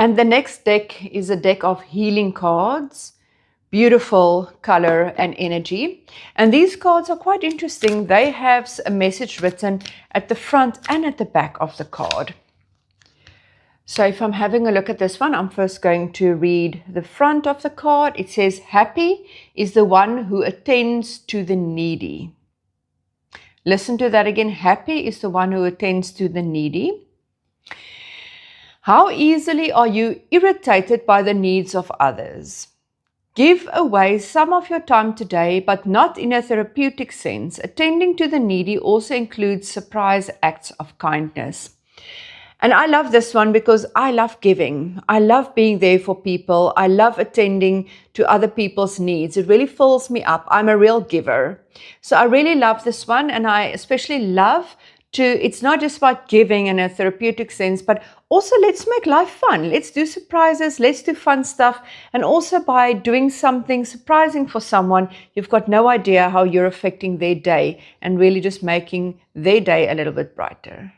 And the next deck is a deck of healing cards. Beautiful color and energy. And these cards are quite interesting. They have a message written at the front and at the back of the card. So if I'm having a look at this one, I'm first going to read the front of the card. It says, happy is the one who attends to the needy. Listen to that again. Happy is the one who attends to the needy. How easily are you irritated by the needs of others? Give away some of your time today, but not in a therapeutic sense. Attending to the needy also includes surprise acts of kindness. And I love this one because I love giving. I love being there for people. I love attending to other people's needs. It really fills me up. I'm a real giver. So I really love this one, and I especially love it's not just about giving in a therapeutic sense, but also let's make life fun. Let's do surprises, let's do fun stuff. And also by doing something surprising for someone, you've got no idea how you're affecting their day and really just making their day a little bit brighter.